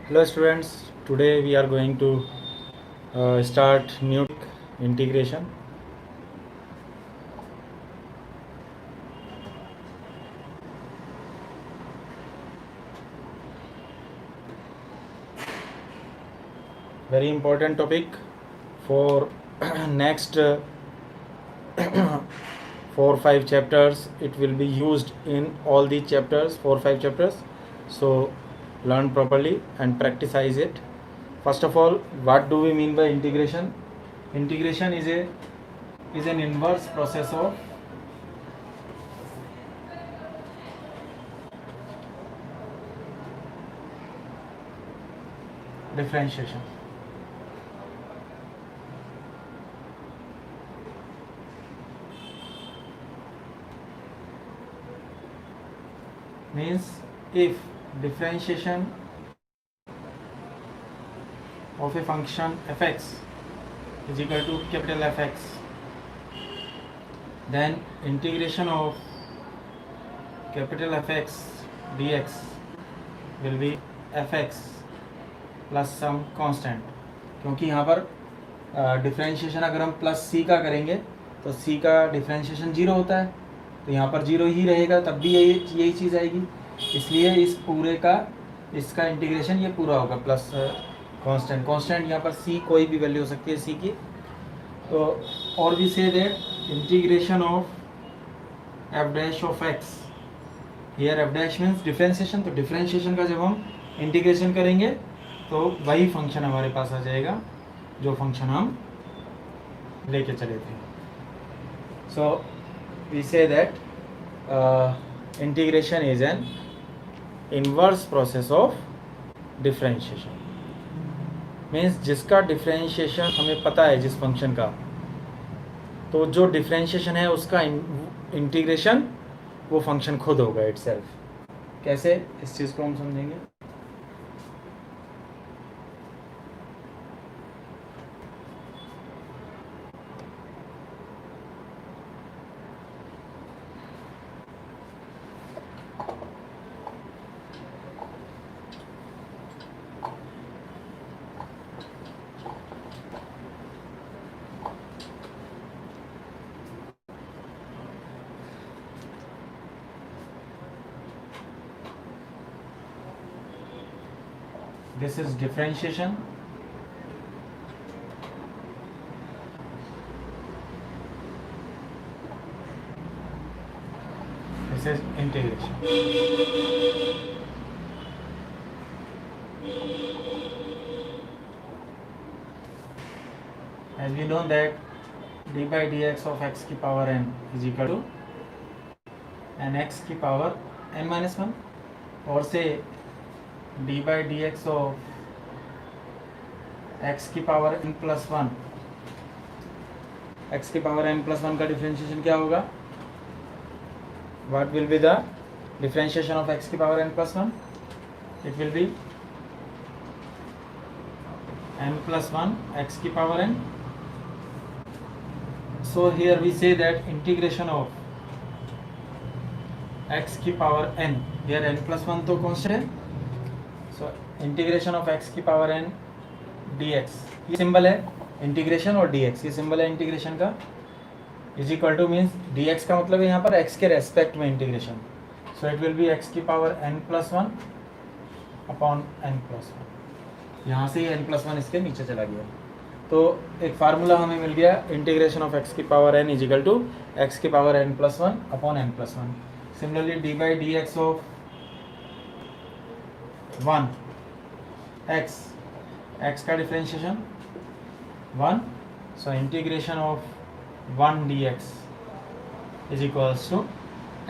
Hello students, today we are going to start new integration. Very important topic for next 4-5 chapters. It will be used in all the chapters, 4-5 chapters. So learn properly and practice it. First of all, what do we mean by integration? Integration is an inverse process of differentiation. Means if differentiation of a function fx is equal to capital Fx, then integration of capital Fx dx will be fx plus some constant, क्योंकि यहाँ पर differentiation अगर हम plus सी का करेंगे तो सी का differentiation zero होता है, तो यहाँ पर जीरो ही रहेगा, तब भी यही चीज़ आएगी। इसलिए इस पूरे का इसका इंटीग्रेशन ये पूरा होगा प्लस कांस्टेंट यहाँ पर सी कोई भी वैल्यू हो सकती है सी की। तो और भी से that integration of F dash of x, here F dash means differentiation, तो डिफरेंशिएशन का जब हम इंटीग्रेशन करेंगे तो वही फंक्शन हमारे पास आ जाएगा जो फंक्शन हम लेके चले थे। So we say that integration is an inverse process of differentiation. Means जिसका डिफरेंशिएशन हमें पता है जिस फंक्शन का, तो जो डिफरेंशिएशन है उसका इंटीग्रेशन वो फंक्शन खुद होगा इटसेल्फ। कैसे, इस चीज़ को हम समझेंगे। This is differentiation. This is integration. As we know that d by dx of x की power n is equal to n x की power n minus 1, और से d by dx of x की पावर n प्लस 1, x की power n plus 1 का differentiation क्या होगा? What will be the differentiation of x की power n plus 1? It will be n plus 1 x की power n. So here we say that integration of x की power n, here n plus 1 तो constant है, so integration of x की power n dx, ये symbol है integration और dx ये symbol है इंटीग्रेशन का, is equal two means dx का मतलब है यहाँ पर x के रेस्पेक्ट में integration, so it will B x की power n plus 1 upon n plus 1, यहाँ से ही n प्लस 1 इसके नीचे चला गया। तो एक फार्मूला हमें मिल गया, इंटीग्रेशन ऑफ x की power n is equal to x की power n plus 1 upon n plus 1। Similarly d by D X of 1 x का differentiation 1, so integration of 1 dx is equals to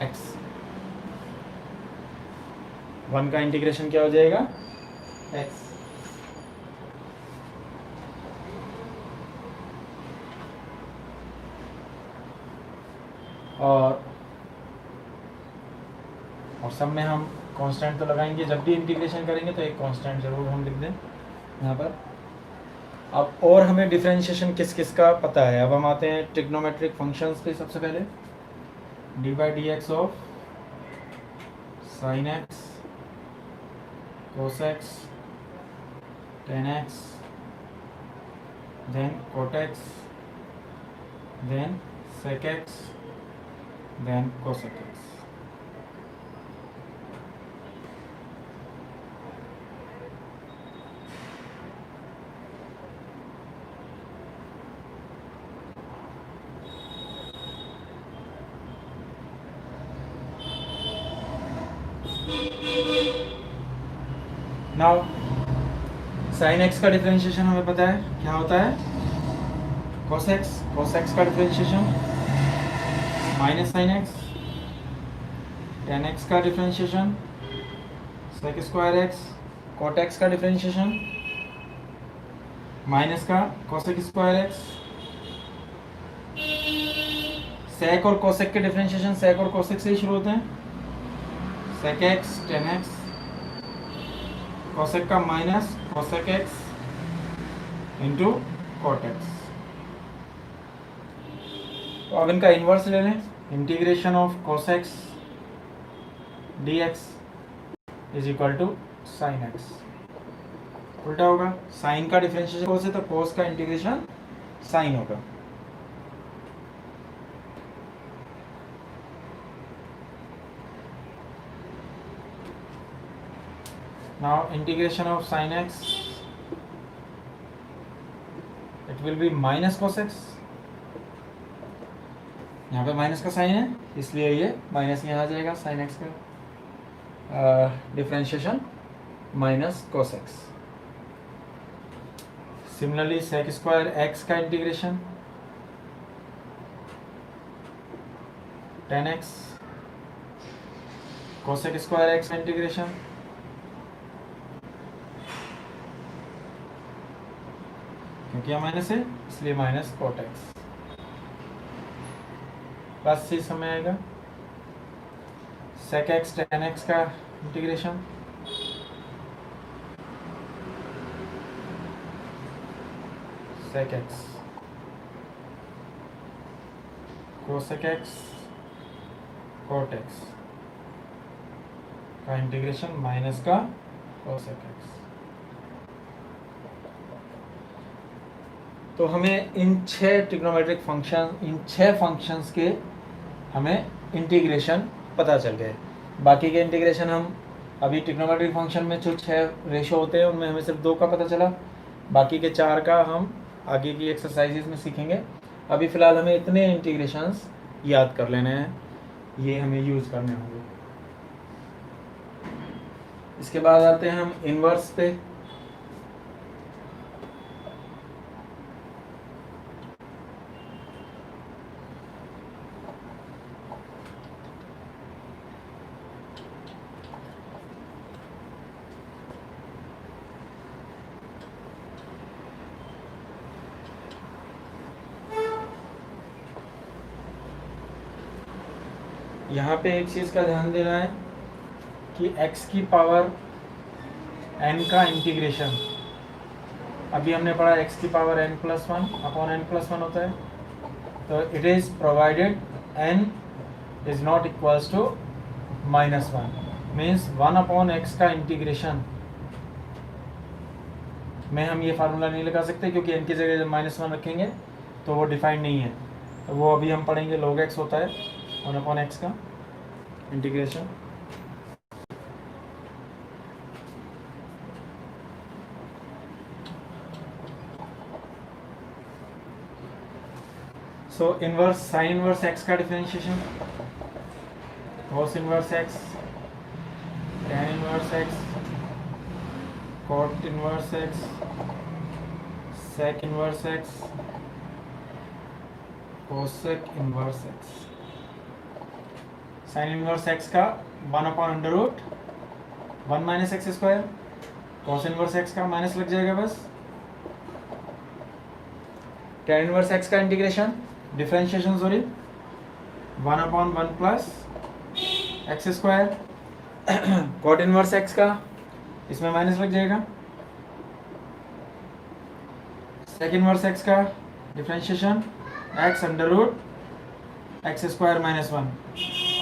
x। 1 का integration क्या हो जाएगा? x। और सब में हम कांस्टेंट तो लगाएंगे, जब भी इंटीग्रेशन करेंगे तो एक कांस्टेंट जरूर हम लिख दें यहाँ पर। अब और हमें डिफरेंशिएशन किस किस का पता है, अब हम आते हैं ट्रिग्नोमेट्रिक फंक्शंस पे। सबसे पहले D by D X of sine x cos x tan x, then cot x, then sec x, then cosec x. Now sine x का डिफरेंशिएशन हमें पता है क्या होता है, cos x का differentiation minus sine x, tan x का differentiation sec square x, cot x का डिफरेंशिएशन माइनस का cosec स्क्वायर एक्स, sec और cosec के डिफरेंशिएशन sec और cosec से ही शुरू होते हैं, sec x tan x, cosec का minus cosec x into cot x। तो अब इनका इन्वर्स ले लें, integration of cos x dx is equal to sine X. उल्टा होगा, साइन का डिफरेंशिएशन cos है तो cos का इंटीग्रेशन साइन होगा। Now integration of sine x, it will B minus cos x। यहाँ पे माइनस का साइन है इसलिए ये माइनस यहाँ आ जाएगा, साइन एक्स का differentiation minus cos x। Similarly sec square x का integration tan x, cosec square x का इंटीग्रेशन क्योंकि यहाँ माइनस है इसलिए माइनस cot x। बस इसी समय आएगा sec x tan x का integration sec x, cosec x, cot x का इंटीग्रेशन माइनस का cosec x। तो हमें इन 6 ट्रिग्नोमेट्रिक फंक्शन, इन 6 फंक्शंस के हमें इंटीग्रेशन पता चल गए। बाकी के इंटीग्रेशन हम अभी ट्रिग्नोमेट्रिक फंक्शन में जो 6 रेशो होते हैं उनमें हमें सिर्फ 2 का पता चला, बाकी के 4 का हम आगे की एक्सरसाइजेज में सीखेंगे। अभी फ़िलहाल हमें इतने इंटीग्रेशंस याद कर लेने हैं, ये हमें यूज़ करने होंगे। इसके बाद आते हैं हम इन्वर्स पे। यहाँ पे एक चीज़ का ध्यान देना है कि x की पावर n का इंटीग्रेशन, अभी हमने पढ़ा x की पावर n+1 अपॉन n+1 होता है, तो it is provided n is not equals to -1, means 1 upon x का इंटीग्रेशन में हम ये फार्मूला नहीं लगा सकते क्योंकि n की जगह जब -1 रखेंगे तो वो डिफाइंड नहीं है, तो वो अभी हम पढ़ेंगे। log x होता है 1 अपॉन x का integration. So inverse, sine inverse x का differentiation, cos inverse x, tan inverse x, cot inverse x, sec inverse x, cosec inverse x। Sine inverse x का 1 upon under root 1 minus x square, cos inverse x का minus लग जाएगा बस, tan inverse x का integration differentiation sorry 1 upon 1 plus x square, cot inverse x का इसमें minus लग जाएगा, सेक इनवर्स x का differentiation x under root x square minus 1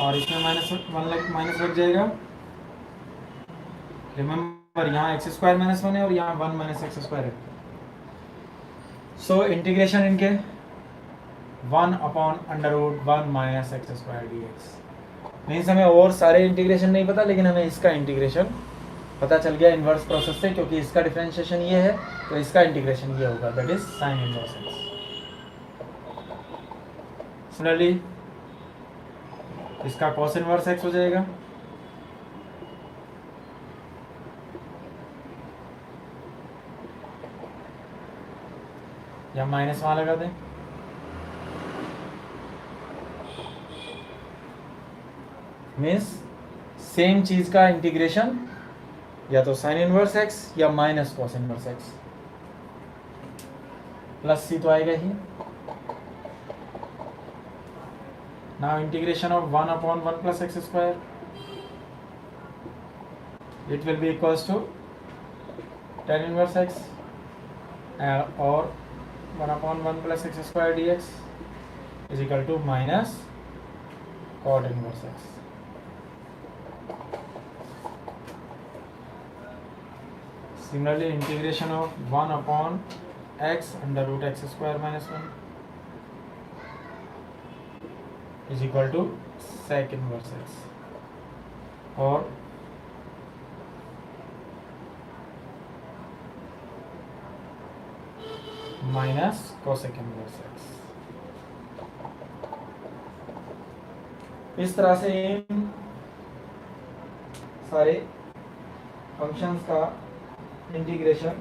और इसमें माइनस लग जाएगा। रिमेंबर पर यहाँ एक्स स्क्वायर माइनस 1 है और यहाँ 1 माइनस एक्स स्क्वायर है। सो इंटीग्रेशन इनके 1/√1 minus x square d x. Means हमें और सारे इंटीग्रेशन नहीं पता, लेकिन हमें इसका इंटीग्रेशन पता चल गया इन्वर्स प्रोसेस से, क्योंकि इसका डिफरेंशिएशन ये है तो इसका इंटीग्रेशन ये होगा, that is sine inverse x. Similarly इसका कॉस इनवर्स एक्स हो जाएगा, या माइनस वहां लगा दें, मीन्स सेम चीज का इंटीग्रेशन या तो साइन इनवर्स एक्स या minus cos inverse x, plus C तो आएगा ही। Now integration of 1/1 plus x square, it will be equals to tan inverse x और 1/1 plus x square d x is equal to minus cot inverse x. Similarly, integration of 1/x √x square minus 1 is equal to sec inverse x और minus cosec inverse x। इस तरह से इन सारे functions का integration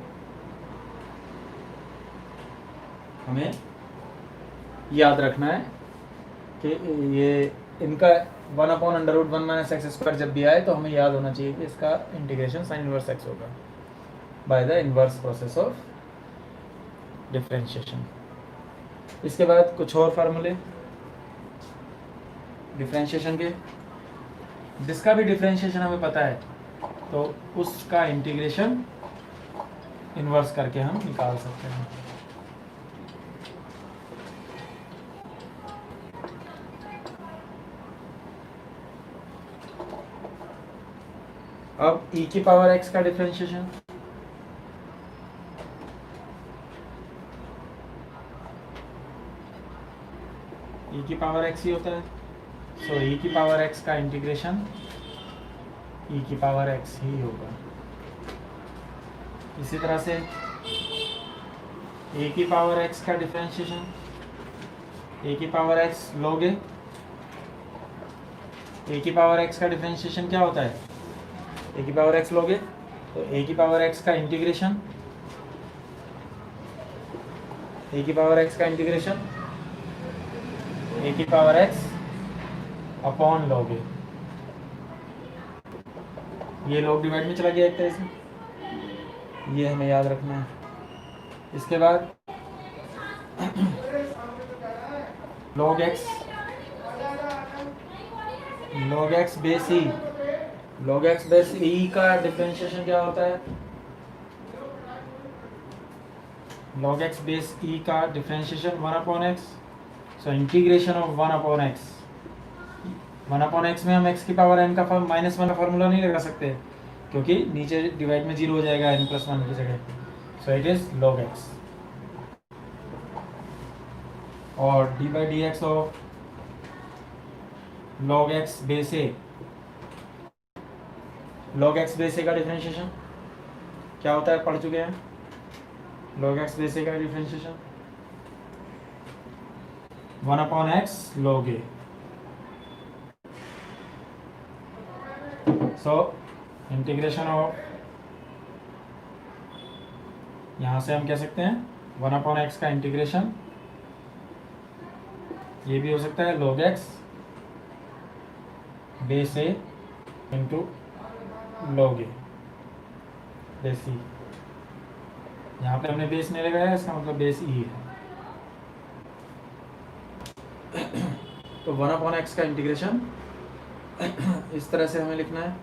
हमें याद रखना है कि ये इनका 1/√1 माइनस एक्स स्क्वायर जब भी आए तो हमें याद होना चाहिए कि इसका इंटीग्रेशन साइन इनवर्स एक्स होगा by the inverse process of differentiation. इसके बाद कुछ और फार्मूले डिफरेंशिएशन के, जिसका भी डिफरेंशिएशन हमें पता है तो उसका इंटीग्रेशन इन्वर्स करके हम निकाल सकते हैं। अब e की पावर x का डिफरेंशिएशन, e की पावर x ही होता है, सो e की पावर x का इंटीग्रेशन e की पावर x ही होगा। इसी तरह से a की पावर x का डिफरेंशिएशन, a की पावर x लोगे, a की पावर x का डिफरेंशिएशन क्या होता है, a की पावर x लोगे तो a की पावर x का इंटीग्रेशन, a की पावर x का इंटीग्रेशन a की पावर x अपॉन लोगे, ये लॉग डिवाइड में चला गया एक तरह से, ये हमें याद रखना है। इसके बाद log x बेस ई, log x बेस ई का डिफरेंशिएशन क्या होता है, log x बेस ई का differentiation 1/x, so integration of 1/x। 1/x में हम x की पावर n का -1 का फॉर्मूला नहीं लगा सकते क्योंकि नीचे डिवाइड में 0 हो जाएगा n+1 की जगह, so it is log x। और d/dx of log x base a, log x base a का डिफरेंशिएशन क्या होता है, पढ़ चुके हैं। log x बेस a का differentiation 1/x log a, so integration of, यहाँ से हम कह सकते हैं 1/x का इंटीग्रेशन, ये भी हो सकता है log x base a into log a base e, यहाँ पे हमने बेस नहीं लगाया, इसका मतलब बेस e है। तो 1/x का इंटीग्रेशन इस तरह से हमें लिखना है।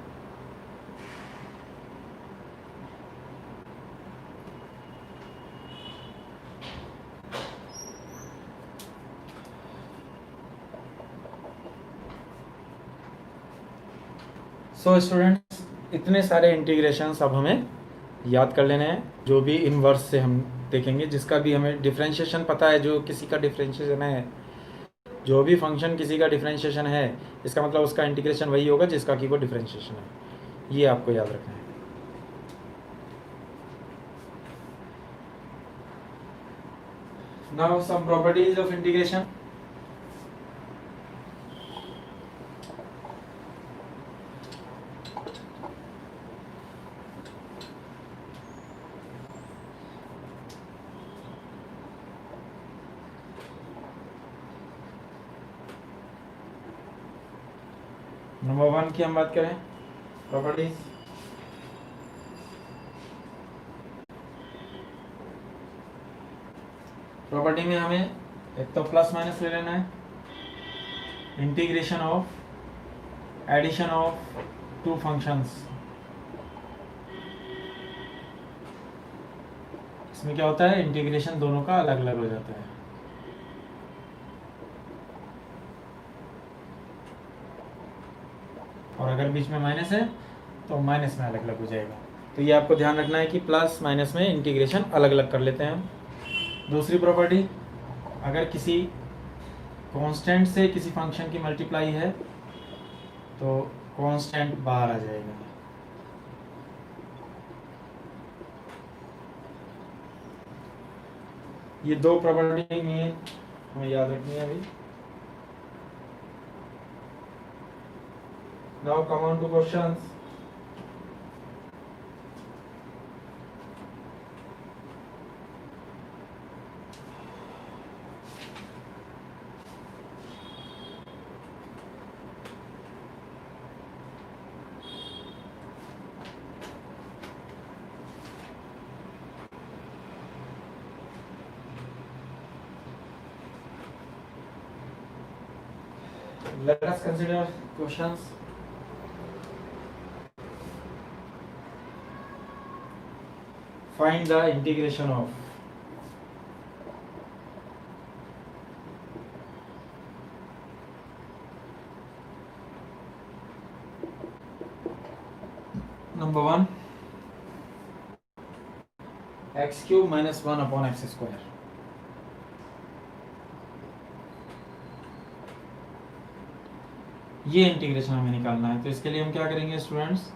सो स्टूडेंट्स, इतने सारे इंटीग्रेशंस अब हमें याद कर लेने हैं, जो भी इनवर्स से हम देखेंगे, जिसका भी हमें डिफरेंशिएशन पता है, जो किसी का डिफरेंशिएशन है, जो भी फंक्शन किसी का डिफरेंशिएशन है, इसका मतलब उसका इंटीग्रेशन वही होगा जिसका कि वो डिफरेंशिएशन है। ये आपको याद रखना है। Now some properties of integration. Number 1 की हम बात करें प्रॉपर्टीज। प्रॉपर्टी में हमें एक तो प्लस माइनस ले लेना है, integration of addition of two functions. इसमें क्या होता है, इंटीग्रेशन दोनों का अलग अलग हो जाता है। और अगर बीच में माइनस है तो माइनस में अलग अलग हो जाएगा। तो ये आपको ध्यान रखना है कि प्लस माइनस में इंटीग्रेशन अलग अलग कर लेते हैं हम। दूसरी प्रॉपर्टी, अगर किसी कांस्टेंट से किसी फंक्शन की मल्टीप्लाई है तो कांस्टेंट बाहर आ जाएगा। ये दो प्रॉपर्टी में हमें याद रखनी है अभी। Now come on two questions. Let us consider questions. Find the integration of number 1 x cube minus 1 upon x square। ये इंटीग्रेशन हमें निकालना है। तो इसके लिए हम क्या करेंगे स्टूडेंट्स,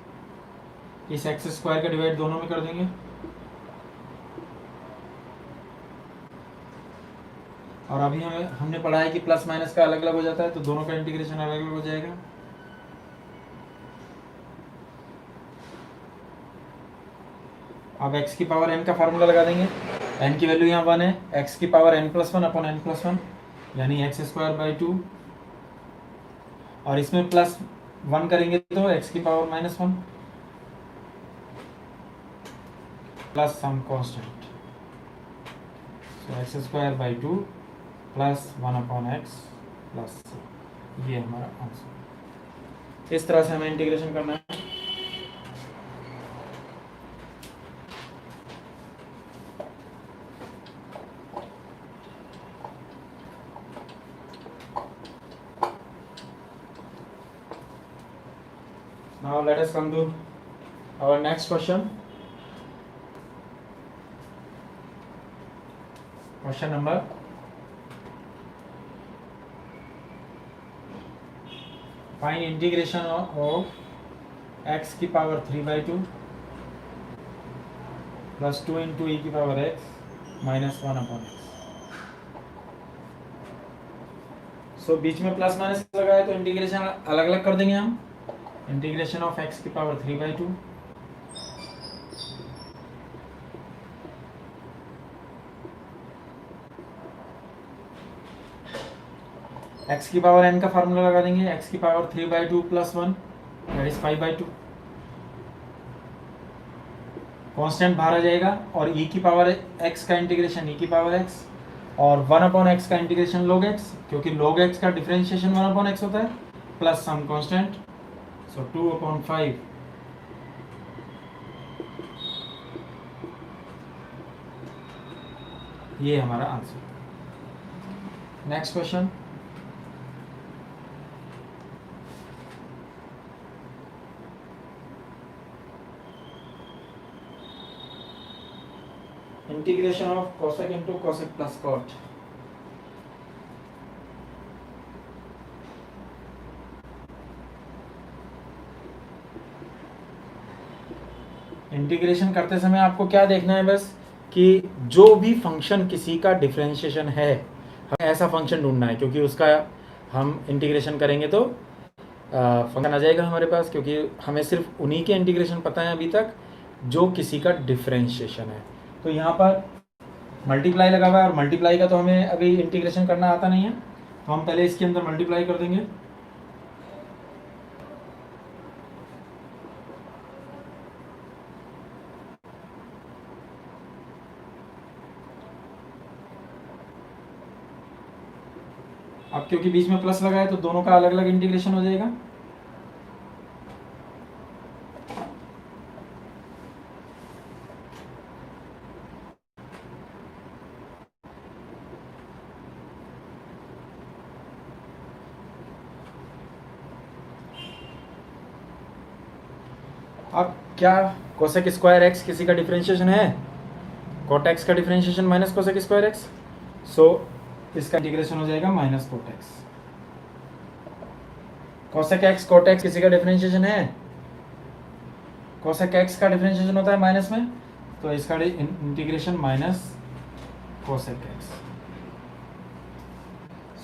इस एक्स स्क्वायर का डिवाइड दोनों में कर देंगे, और अभी हमने पढ़ा है कि प्लस माइनस का अलग अलग हो जाता है, तो दोनों का इंटीग्रेशन अलग अलग हो जाएगा। अब x की पावर n का फार्मूला लगा देंगे। n की वैल्यू यहाँ 1 है, x की पावर n+1 अपॉन n+1 यानी x स्क्वायर बाई 2, और इसमें प्लस 1 करेंगे तो x की power -1 plus some constant, so x square by 2 plus 1 upon x plus, ये हमारा आंसर। इस तरह से हमें इंटीग्रेशन करना है। Now let us come to our next question. Question number, find integration of x की पावर 3/2 प्लस 2 इंटू e की power x minus 1 upon x। सो बीच में प्लस माइनस लगा है तो इंटीग्रेशन अलग अलग कर देंगे हम। इंटीग्रेशन ऑफ x की पावर 3/2 x की पावर n का फार्मूला लगा देंगे, x की power 3/2 plus 1 that is 5/2। Constant बाहर आ जाएगा, और e की पावर x का इंटीग्रेशन e की पावर x, और 1 अपॉन x का इंटीग्रेशन log x, क्योंकि log x का डिफरेंशिएशन 1 अपॉन x होता है, प्लस सम कांस्टेंट, सो 2/5। ये हमारा answer. Next question, integration of cosec into cosec plus cot. इंटीग्रेशन करते समय आपको क्या देखना है बस कि जो भी फंक्शन किसी का डिफरेंशिएशन है, हमें ऐसा फंक्शन ढूंढना है, क्योंकि उसका हम इंटीग्रेशन करेंगे तो फंक्शन आ जाएगा हमारे पास, क्योंकि हमें सिर्फ उन्हीं के इंटीग्रेशन पता है अभी तक जो किसी का डिफरेंशिएशन है। तो यहाँ पर मल्टीप्लाई लगा हुआ है, और मल्टीप्लाई का तो हमें अभी इंटीग्रेशन करना आता नहीं है, तो हम पहले इसके अंदर मल्टीप्लाई कर देंगे। अब क्योंकि बीच में प्लस लगा है तो दोनों का अलग अलग इंटीग्रेशन हो जाएगा। अब क्या कोसेक स्क्वायर एक्स किसी का डिफरेंशिएशन है? कोट एक्स का differentiation minus cosec square x, so इसका इंटीग्रेशन हो जाएगा minus cot x. Cosec x cot x किसी का डिफरेंशिएशन है? कोसेक एक्स का डिफरेंशिएशन होता है माइनस में, तो इसका integration minus cosec x,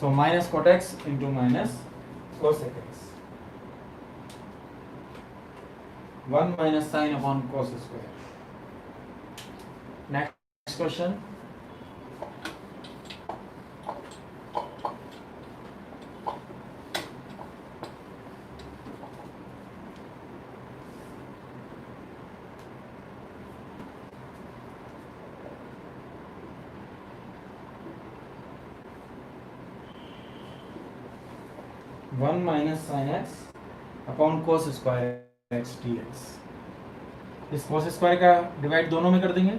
so minus cot x into minus cosec x, 1 minus sin upon cos square. Next question. One minus sine x upon cos square x D x. इस cos square का divide दोनों में कर देंगे।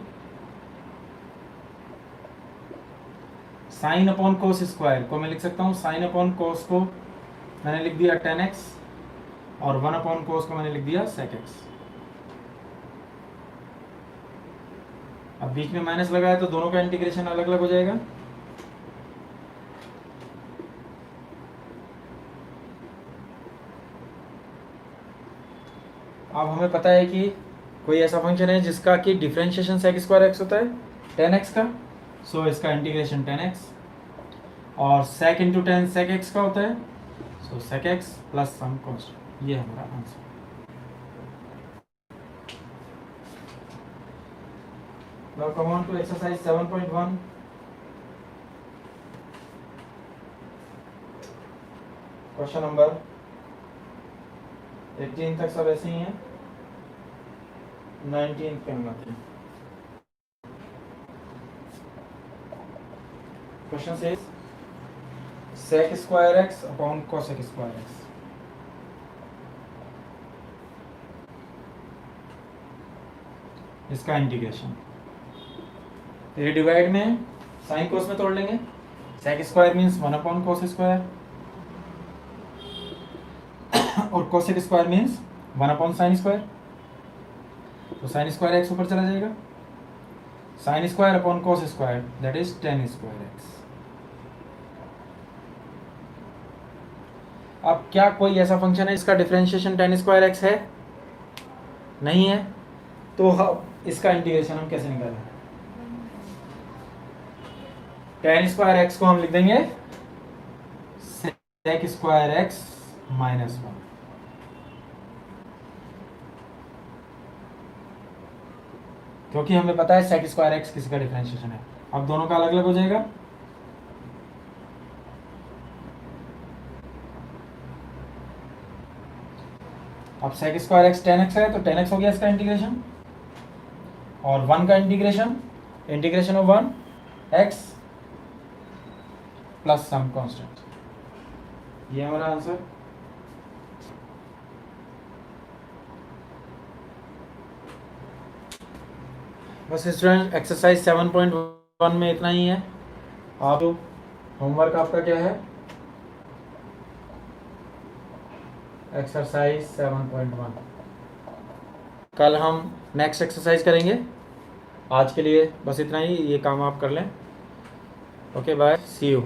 Sine upon cos square को मैं लिख सकता हूँ, साइन अपॉन कोस को मैंने लिख दिया tan x, और 1 अपॉन कोस को मैंने लिख दिया sec x। अब बीच में माइनस लगा है तो दोनों का इंटीग्रेशन अलग अलग हो जाएगा। अब हमें पता है कि कोई ऐसा फंक्शन है जिसका कि डिफरेंशिएशन sec स्क्वायर एक्स होता है tan x का, सो इसका इंटीग्रेशन tan x, और sec into tan sec x का होता है, so sec x plus some constant. ये हमारा answer. Now come on to exercise 7.1। Question number 18 तक सब ऐसे ही हैं, 19 पे हम आते हैं। क्वेश्चन से sec square x upon cosec square x. इसका इंटीग्रेशन ये डिवाइड में साइन कोस में तोड़ लेंगे। sec square means 1 upon cos square, और cosec square means 1 upon sine square, तो साइन स्क्वायर एक्स ऊपर चला जाएगा। Sine square upon cos square that is tan square x. अब क्या कोई ऐसा फंक्शन है इसका डिफरेंशिएशन tan स्क्वायर एक्स है? नहीं है, तो इसका इंटीग्रेशन हम कैसे निकालें? tan स्क्वायर एक्स को हम लिख देंगे sec स्क्वायर एक्स माइनस 1, क्योंकि हमें पता है sec स्क्वायर एक्स किसी का डिफरेंशिएशन है। अब दोनों का अलग अलग हो जाएगा। अब sec square x tan x है, तो tan x हो गया इसका इंटीग्रेशन, और 1 का integration of 1 x plus some constant. ये हमारा आंसर। बस स्टूडेंट एक्सरसाइज 7.1 में इतना ही है। आप होमवर्क आपका क्या है? एक्सरसाइज 7.1। कल हम नेक्स्ट एक्सरसाइज करेंगे। आज के लिए बस इतना ही, ये काम आप कर लें। Okay bye, see you.